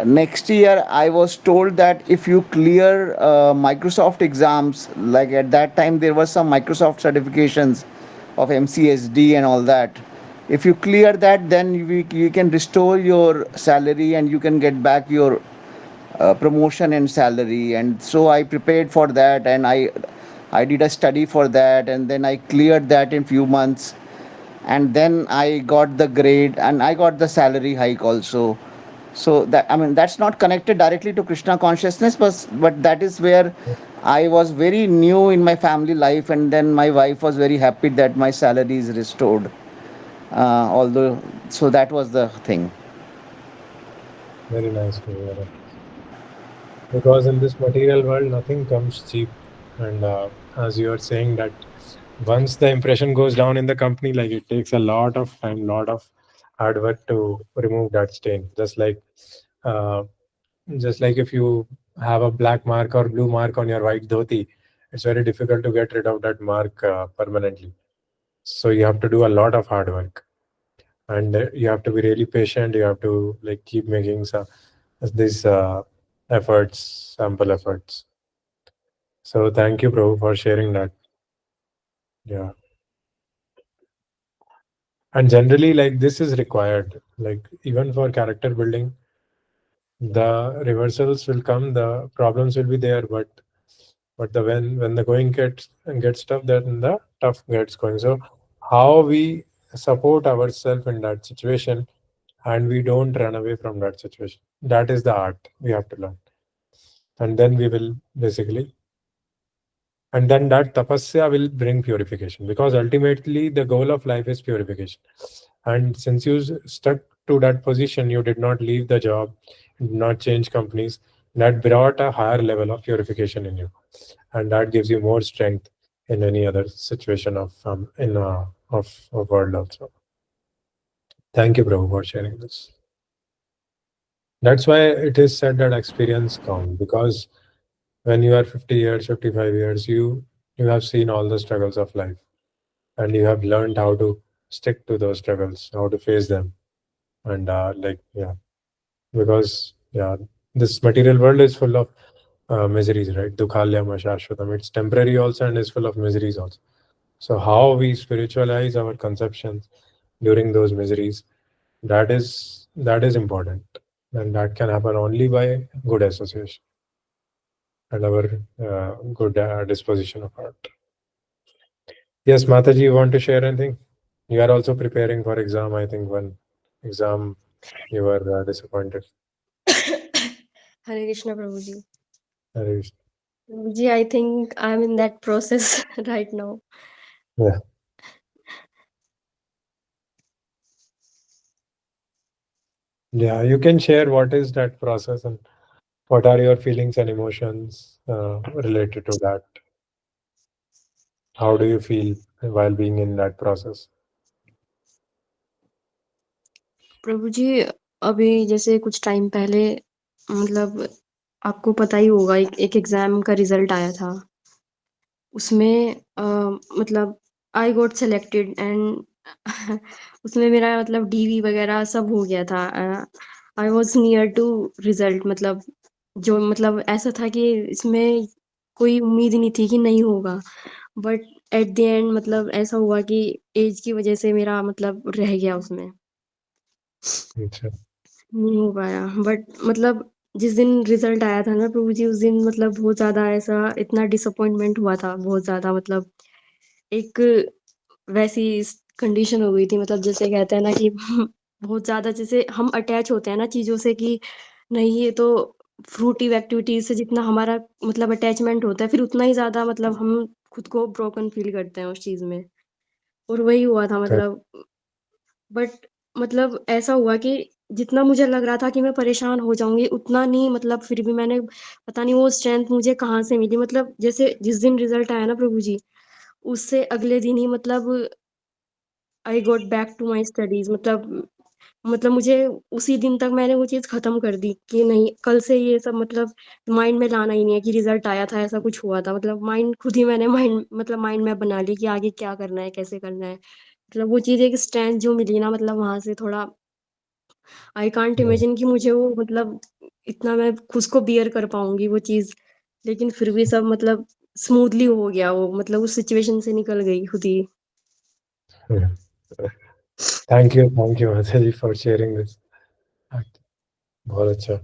next year I was told that if you clear Microsoft exams, like at that time there were some Microsoft certifications of MCSD and all that, if you clear that, then you can restore your salary and you can get back your promotion and salary. And so I prepared for that, and I did a study for that, and then I cleared that in few months, and then I got the grade and I got the salary hike also. So that, I mean, that's not connected directly to Krishna consciousness, but that is where I was very new in my family life, and then my wife was very happy that my salary is restored. Although, so that was the thing. Very nice to hear that. Because in this material world, nothing comes cheap. And as you are saying that once the impression goes down in the company, like it takes a lot of time, lot of hard work to remove that stain. Uh, just like if you have a black mark or blue mark on your white dhoti, it's very difficult to get rid of that mark permanently. So you have to do a lot of hard work, and you have to be really patient. You have to like keep making some these efforts, sample efforts. So thank you, bro, for sharing that. Yeah. And generally, like this is required. Like even for character building, the reversals will come, the problems will be there, but the when the going gets tough, then the tough gets going. So how we support ourselves in that situation and we don't run away from that situation. That is the art we have to learn. And then we will basically and then that tapasya will bring purification, because ultimately the goal of life is purification. And since you stuck to that position, you did not leave the job, did not change companies, that brought a higher level of purification in you, and that gives you more strength in any other situation of in of world also. Thank you, Prabhu, for sharing this. That's why it is said that experience count, because when you are 50 years, 55 years, you have seen all the struggles of life, and you have learned how to stick to those struggles, how to face them. And like yeah, because yeah, this material world is full of miseries, right? Dukhalyam ashashvatam. It's temporary also and is full of miseries also. So how we spiritualize our conceptions during those miseries, that is important, and that can happen only by good association and our good disposition of heart. Yes, Mataji, you want to share anything? You are also preparing for exam. I think one exam you were disappointed. Hare Krishna, Prabhuji. Harish. Prabhuji, I think I'm in that process right now. Yeah, yeah. You can share what is that process and what are your feelings and emotions related to that. How do you feel while being in that process? प्रभु जी, अभी जैसे कुछ time पहले मतलब आपको पता ही होगा एक exam का रिजल्ट आया था। उसमें मतलब आई गॉट सेलेक्टेड एंड उसमें मेरा मतलब डीवी वगैरह सब हो गया था। I was near to result, मतलब जो मतलब ऐसा था कि इसमें कोई उम्मीद नहीं थी कि नहीं होगा, बट एट द एंड मतलब ऐसा हुआ कि एज की वजह से मेरा मतलब रह गया उसमें, अच्छा। नहीं हो पाया। बट मतलब जिस दिन रिजल्ट आया था ना प्रभु जी, उस दिन मतलब बहुत ज़्यादा ऐसा इतना डिसअपॉइंटमेंट हुआ था, बहुत ज़्यादा मतलब एक वैसी कंडीशन हो गई थी, मतलब जैसे कहते हैं ना कि बहुत ज़्यादा जैसे हम अटैच होते हैं ना चीज़ों से कि नहीं ये तो फ्रूटिव एक्टिविटीज़ से जितना हमारा मतलब अटैचमेंट होता है, फिर उतना ही ज़्यादा मतलब हम खुद को ब्रोकन फील करते हैं उस चीज़ में। और वही हुआ था Correct. मतलब, बट मतलब ऐसा हुआ कि जितना मुझे लग रहा था कि मैं परेशान हो जाऊँगी, उतना नहीं, मतलब फिर भी मैंने पता नहीं वो स्ट्रेंथ मुझे कहाँ से मिली, मतलब जैसे जिस दिन रिज़ल्ट आया ना प्रभु जी, उससे अगले दिन ही मतलब I got back to my studies, मतलब मुझे उसी दिन तक मैंने वो चीज़ ख़त्म कर दी कि नहीं, कल से ये सब मतलब माइंड में लाना ही नहीं है कि रिज़ल्ट आया था, ऐसा कुछ हुआ था। मतलब माइंड खुद ही मैंने माइंड मैप बना ली कि आगे क्या करना है, कैसे करना है। मतलब वो चीज़ एक स्ट्रेंथ जो मिली ना, मतलब वहाँ से थोड़ा आई कांट Yeah. इमेजिन कि मुझे वो मतलब इतना मैं खुद को बियर कर पाऊँगी वो चीज़। लेकिन फिर भी सब मतलब स्मूथली हो गया वो, मतलब उस सिचुएशन से निकल गई खुद ही। Yeah. Thank you, Mataji, for sharing this. बहुत अच्छा।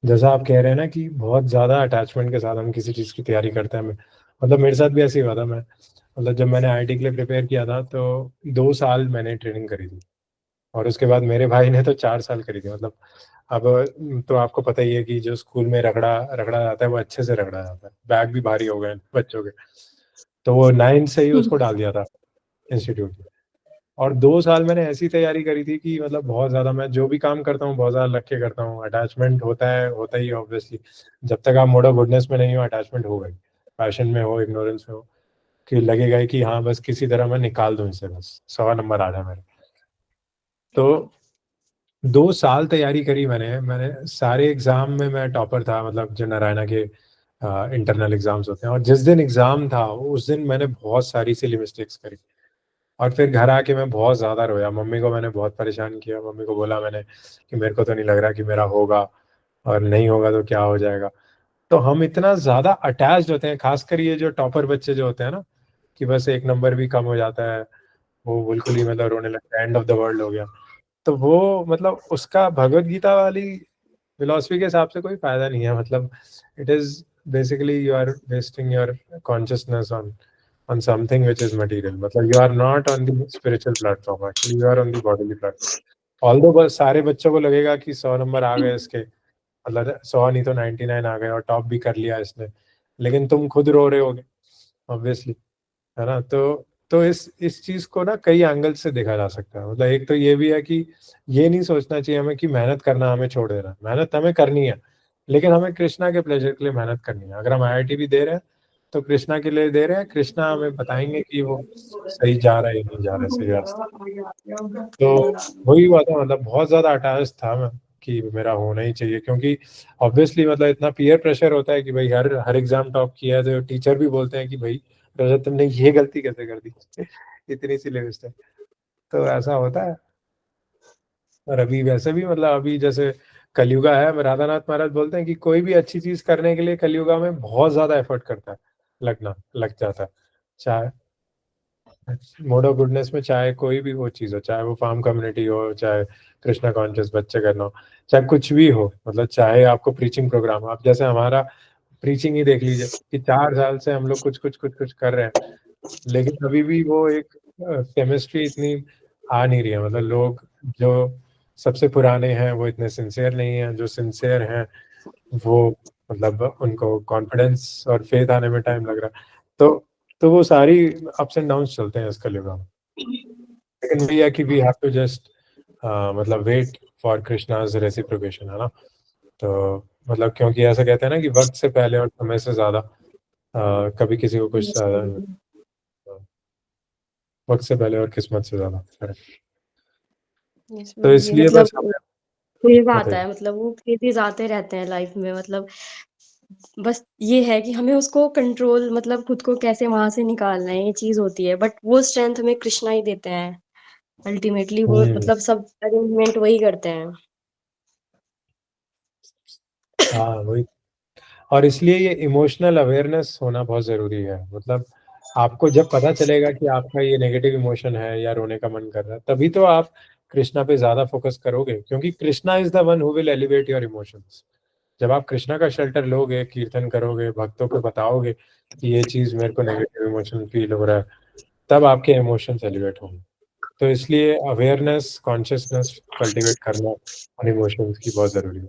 जैसा आप कह रहे हैं ना कि बहुत ज़्यादा अटैचमेंट के साथ हम किसी चीज़ की तैयारी करते हैं। मतलब मेरे साथ भी ऐसे ही हुआ था। मैं मतलब जब मैंने आईआईटी के लिए प्रिपेयर किया था तो 2 साल मैंने ट्रेनिंग करी थी, और उसके बाद मेरे भाई ने तो 4 साल करी थी। मतलब अब तो आपको पता ही है कि जो स्कूल में रगड़ा रगड़ा जाता है वो अच्छे से रगड़ा जाता है। बैग भी भारी हो गए बच्चों के, तो वो 9 से ही उसको डाल दिया था इंस्टीट्यूट में। और 2 साल मैंने ऐसी तैयारी करी थी कि मतलब बहुत ज्यादा, मैं जो भी काम करता हूँ बहुत ज्यादा लग के करता हूँ। अटैचमेंट होता है, होता ही ऑब्वियसली, जब तक आप मोड ऑफ गुडनेस में नहीं हो अटैचमेंट होगा ही, पैशन में हो, इग्नोरेंस में हो, कि लगेगा ही कि हाँ बस किसी तरह मैं निकाल दूं इसे, बस 100 नंबर आ जाए मेरे। तो 2 साल तैयारी करी मैंने सारे एग्जाम में मैं टॉपर था, मतलब जो नारायणा के इंटरनल एग्जाम्स होते हैं। और जिस दिन एग्जाम था उस दिन मैंने बहुत सारी सिली मिस्टेक्स करी, और फिर घर आके मैं बहुत ज़्यादा रोया। मम्मी को मैंने बहुत परेशान किया, मम्मी को बोला मैंने कि मेरे को तो नहीं लग रहा कि मेरा होगा, और नहीं होगा तो क्या हो जाएगा। तो हम इतना ज़्यादा अटैच्ड होते हैं, खासकर ये जो टॉपर बच्चे जो होते हैं ना, कि बस 1 नंबर भी कम हो जाता है वो बिल्कुल ही मतलब रोने लगता है, एंड ऑफ द वर्ल्ड हो गया। तो वो मतलब उसका भगवत गीता वाली फिलॉसफी के हिसाब से कोई फायदा नहीं है। मतलब it is basically you are wasting your consciousness on something which is material. मतलब you are not on the spiritual platform, actually you are on the bodily platform. Although बस सारे बच्चों को लगेगा कि 100 नंबर आ गए इसके, मतलब 100 नहीं तो 99 आ गए और टॉप भी कर लिया इसने, लेकिन तुम खुद रो रहे होगे ऑब्वियसली, है ना। तो इस चीज को ना कई एंगल से देखा जा सकता है। मतलब एक तो ये भी है कि ये नहीं सोचना चाहिए हमें कि मेहनत करना हमें छोड़ देना, मेहनत हमें करनी है, लेकिन हमें कृष्णा के प्लेजर के लिए मेहनत करनी है। अगर हम आईआईटी भी दे रहे हैं तो कृष्णा के लिए दे रहे हैं, कृष्णा हमें बताएंगे कि वो सही जा रहा है या नहीं जा रहा है सही रास्ते। तो वही हुआ था, मतलब बहुत ज्यादा अटैच था मैं कि मेरा होना ही चाहिए, क्योंकि ऑब्वियसली मतलब इतना पीयर प्रेशर होता है कि भाई हर हर एग्जाम टॉप किया है तो टीचर भी बोलते हैं कि भाई रजत तुमने ये गलती कैसे कर दी इतनी सी लिस्ट है। तो ऐसा होता है। और अभी वैसे भी मतलब अभी जैसे कलयुगा है, राधानाथ महाराज बोलते हैं कि कोई भी अच्छी चीज करने के लिए कलयुगा में बहुत ज्यादा एफर्ट करता है, लगना लग जाता है। चाहे मोड ऑफ गुडनेस में चाहे कोई भी वो चीज हो, चाहे वो फार्म कम्युनिटी हो, चाहे कृष्णा कॉन्शियस बच्चे करना हो, चाहे कुछ भी हो, मतलब चाहे आपको प्रीचिंग प्रोग्राम, आप जैसे हमारा प्रीचिंग ही देख लीजिए कि 4 साल से हम लोग कुछ कर रहे हैं, लेकिन अभी भी वो एक केमिस्ट्री इतनी आ नहीं रही है। मतलब लोग जो सबसे पुराने हैं वो इतने सिंसियर नहीं हैं, जो सिंसियर हैं वो मतलब उनको कॉन्फिडेंस और फेथ आने में टाइम लग रहा है। तो वो सारी अप्स एंड डाउन्स चलते हैं इसका युग में। लेकिन वही है कि वी हैव टू जस्ट मतलब वेट फॉर कृष्णाज रेसिप्रोकेशन, है ना। तो मतलब क्योंकि ऐसा कहते हैं ना कि वक्त से पहले और समय से ज्यादा कभी किसी को कुछ ज्यादा नहीं मिलता। वक्त से पहले और किस्मत से ज्यादा, correct। तो इसलिए बस मतलब फेज आता बताइए। है, मतलब वो फेजेस आते रहते हैं लाइफ में। मतलब बस ये है कि हमें उसको कंट्रोल, मतलब खुद को कैसे वहां से निकालना है, ये चीज होती है। बट वो स्ट्रेंथ हमें कृष्णा ही देते हैं अल्टीमेटली। वो हम्म। मतलब सब अरेंजमेंट वही करते हैं। हाँ वही। और इसलिए ये इमोशनल अवेयरनेस होना बहुत ज़रूरी है। मतलब आपको जब पता चलेगा कि आपका ये नेगेटिव इमोशन है या रोने का मन कर रहा है, तभी तो आप कृष्णा पे ज़्यादा फोकस करोगे, क्योंकि Krishna is the one who will elevate your emotions. जब आप कृष्णा का शेल्टर लोगे, कीर्तन करोगे, भक्तों को बताओगे कि ये चीज़ मेरे को नेगेटिव इमोशन फील हो रहा है, तब आपके इमोशंस एलिवेट होंगे। तो इसलिए अवेयरनेस, कॉन्शियसनेस कल्टिवेट करना और इमोशंस की बहुत ज़रूरी है।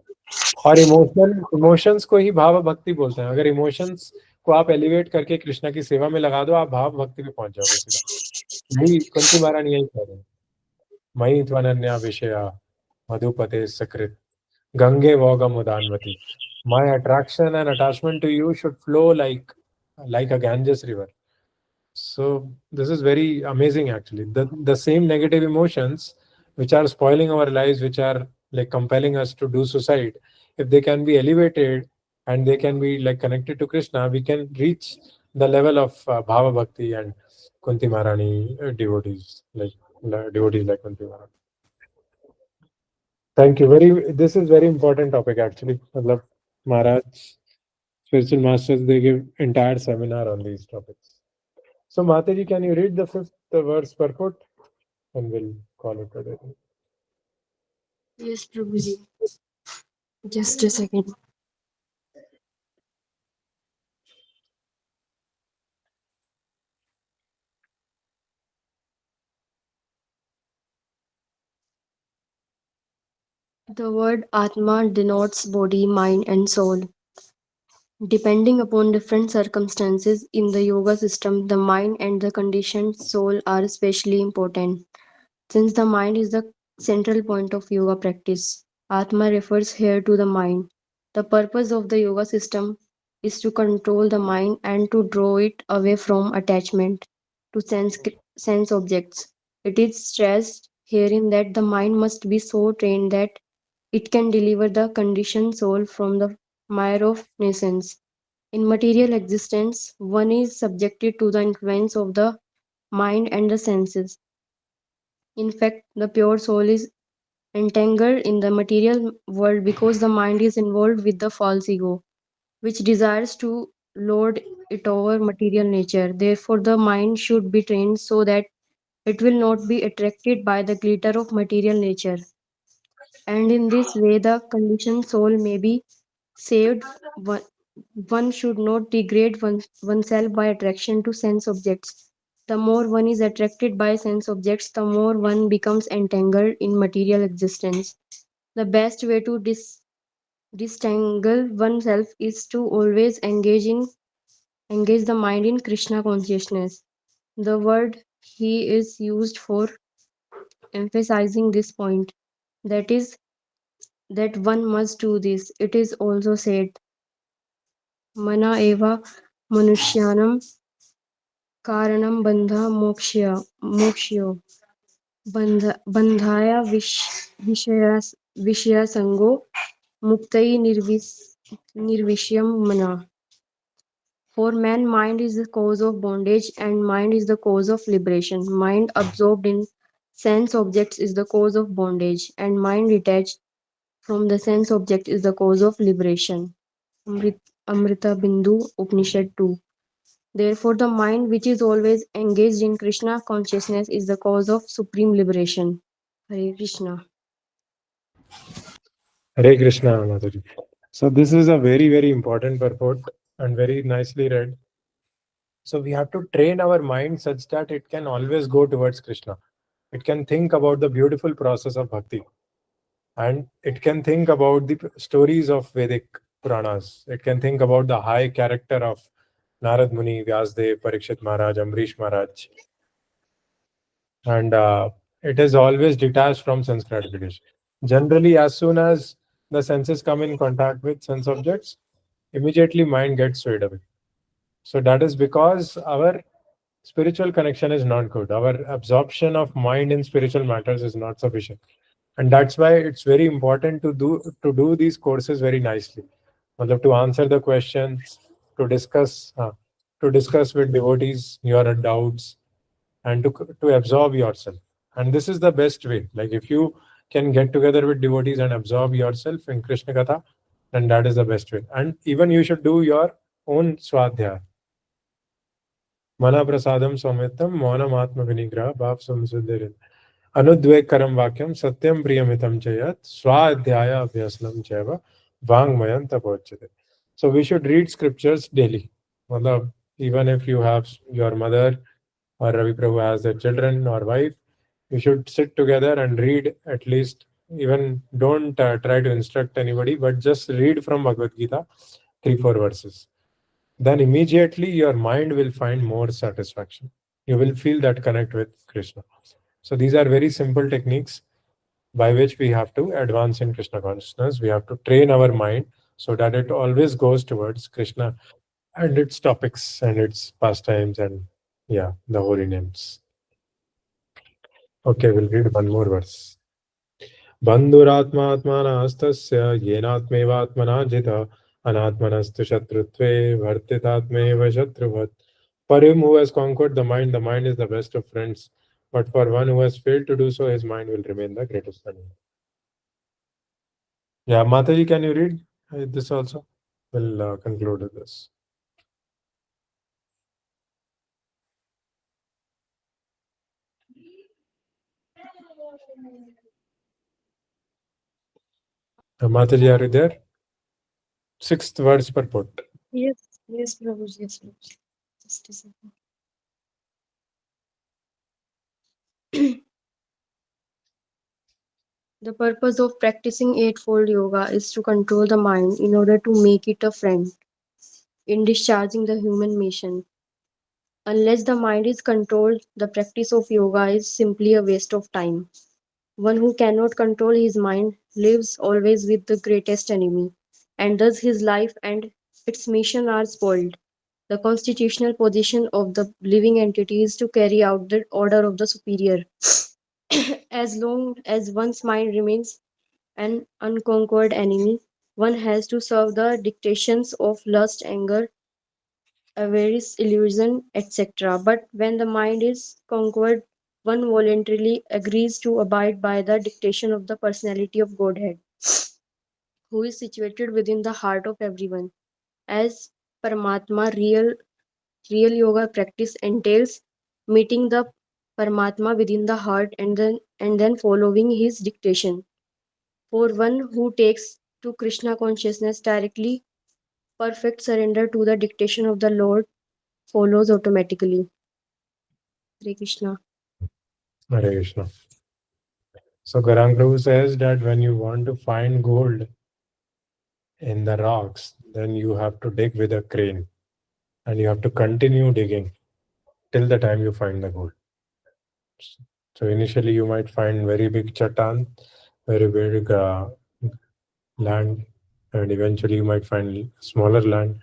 और इमोशंस को ही भाव भक्ति बोलते हैं। अगर इमोशंस को आप एलिवेट करके कृष्णा की सेवा में लगा दो, आप भाव भक्ति पे पहुंच जाओगे सीधा। यही कुंती महारानी यही कह रहे हैं, मयि त्वनन्या विषया मधुपते सकृत गंगे वोगम उदानवती, my attraction and attachment to you should flow like a Ganges river. So this is very amazing actually. The same negative emotions which are spoiling our lives, which are like compelling us to do suicide, if they can be elevated and they can be like connected to Krishna, we can reach the level of Bhava Bhakti and Kunti Maharani devotees, like Kunti Maharani. Thank you. This is very important topic actually. मतलब Maharaj, spiritual masters, they give entire seminar on these topics. So Mataji, can you read the fifth verse purport and we'll call it a day. Yes Prabhu ji, just a second. The word Atma denotes body, mind, and soul. Depending upon different circumstances in the yoga system, the mind and the conditioned soul are especially important. Since the mind is the central point of yoga practice, Atma refers here to the mind. The purpose of the yoga system is to control the mind and to draw it away from attachment to sense objects. It is stressed herein that the mind must be so trained that it can deliver the conditioned soul from the mire of nascence. In material existence, one is subjected to the influence of the mind and the senses. In fact, the pure soul is entangled in the material world because the mind is involved with the false ego, which desires to lord it over material nature. Therefore, the mind should be trained so that it will not be attracted by the glitter of material nature. And in this way, the conditioned soul may be saved. One, one should not degrade oneself by attraction to sense objects. The more one is attracted by sense objects, the more one becomes entangled in material existence. The best way to disentangle oneself is to always engage the mind in Krishna consciousness. The word he is used for emphasizing this point. That is, that one must do this. It is also said, Mana eva manushyanam karanam bandha mokshyo bandhaya vishaya sango muktai nirvishyam mana. For man, mind is the cause of bondage and mind is the cause of liberation. Mind absorbed in sense objects is the cause of bondage and mind detached from the sense object is the cause of liberation. Amrit, Amrita Bindu Upanishad 2. Therefore, the mind which is always engaged in Krishna consciousness is the cause of supreme liberation. Hare Krishna. Hare Krishna, Mataji. So this is a very, very important purport and very nicely read. So we have to train our mind such that it can always go towards Krishna. It can think about the beautiful process of bhakti, and it can think about the stories of Vedic Puranas. It can think about the high character of Narad Muni, Vyasdev, Parikshit Maharaj, Amrish Maharaj, and it is always detached from sense gratification. Generally, as soon as the senses come in contact with sense objects, immediately mind gets swayed away. So that is because our spiritual connection is not good. Our absorption of mind in spiritual matters is not sufficient, and that's why it's very important to do these courses very nicely. Matlab, to answer the questions, to discuss uh, to discuss with devotees your doubts, and to absorb yourself. And this is the best way. Like if you can get together with devotees and absorb yourself in Krishna Katha, then that is the best way. And even you should do your own swadhyaya. Mana prasadam somitam maunam atma vinigraha bhav samsuddharin. Anudvekaram vakyam satyam priyamitam chayat swadhyaya abhyasnam chaiva vangmayam tapochyate. So we should read scriptures daily. Matlab, even if you have your mother or Ravi Prabhu has their children or wife, you should sit together and read at least, even don't try to instruct anybody, but just read from Bhagavad Gita 3 4 verses. Then immediately your mind will find more satisfaction. You will feel that connect with Krishna. So these are very simple techniques by which we have to advance in Krishna consciousness. We have to train our mind so that it always goes towards Krishna and its topics and its pastimes and, yeah, the holy names. Okay, we'll read one more verse. बन्धुरात्मात्मनस्तस्य येनात्मेवात्मना जितः अनात्मनस्तु शत्रुत्वे वर्तितात्मेव शत्रुवत्. For him who has conquered the mind is the best of friends. But for one who has failed to do so, his mind will remain the greatest enemy. Yeah, Mataji, can you read this also? We'll conclude with this. Mataji, are you there? Sixth verse purport. Yes, yes, Prabhu, yes, Prabhu. Just a second. The purpose of practicing Eightfold Yoga is to control the mind in order to make it a friend in discharging the human mission. Unless the mind is controlled, the practice of yoga is simply a waste of time. One who cannot control his mind lives always with the greatest enemy, and thus his life and its mission are spoiled. The constitutional position of the living entity is to carry out the order of the superior. As long as one's mind remains an unconquered enemy, one has to serve the dictations of lust, anger, avarice, illusion, etc. But when the mind is conquered, one voluntarily agrees to abide by the dictation of the personality of Godhead, who is situated within the heart of everyone. As Paramatma, real yoga practice entails meeting the Paramatma within the heart and then following his dictation. For one who takes to Krishna consciousness directly, perfect surrender to the dictation of the Lord follows automatically. Hare Krishna. Hare Krishna. So Garang Prabhu says that when you want to find gold in the rocks, then you have to dig with a crane and you have to continue digging till the time you find the gold. So initially you might find very big chatan, very big land, and eventually you might find smaller land,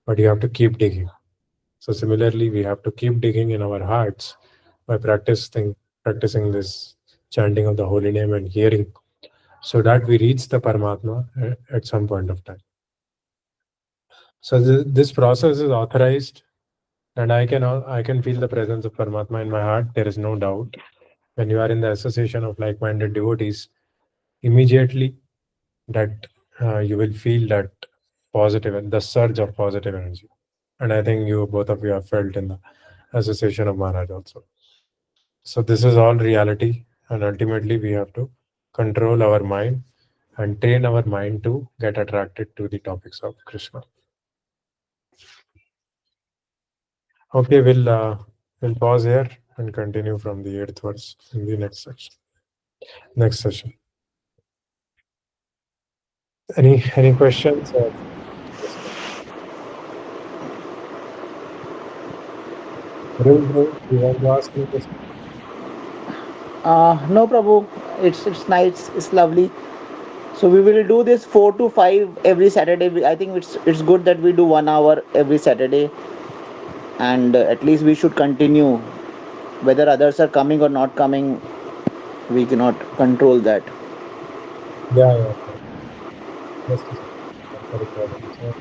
but you have to keep digging. So similarly, we have to keep digging in our hearts by practicing this chanting of the holy name and hearing, so that we reach the Paramatma at some point of time. So this process is authorized, and I can feel the presence of Paramatma in my heart. There is no doubt. When you are in the association of like-minded devotees, immediately that you will feel that the surge of positive energy. And I think both of you have felt in the association of Maharaj also. So this is all reality, and ultimately we have to control our mind and train our mind to get attracted to the topics of Krishna. Okay, we'll pause here and continue from the 8th verse in the next session. Any questions? Arun, bro, you want to ask me question? No, Prabhu, it's nice, it's lovely. So we will do this 4 to 5 every Saturday. I think it's good that we do 1 hour every Saturday, and at least we should continue. Whether others are coming or not coming, we cannot control that. Yeah, yeah. Just a second. For recording. So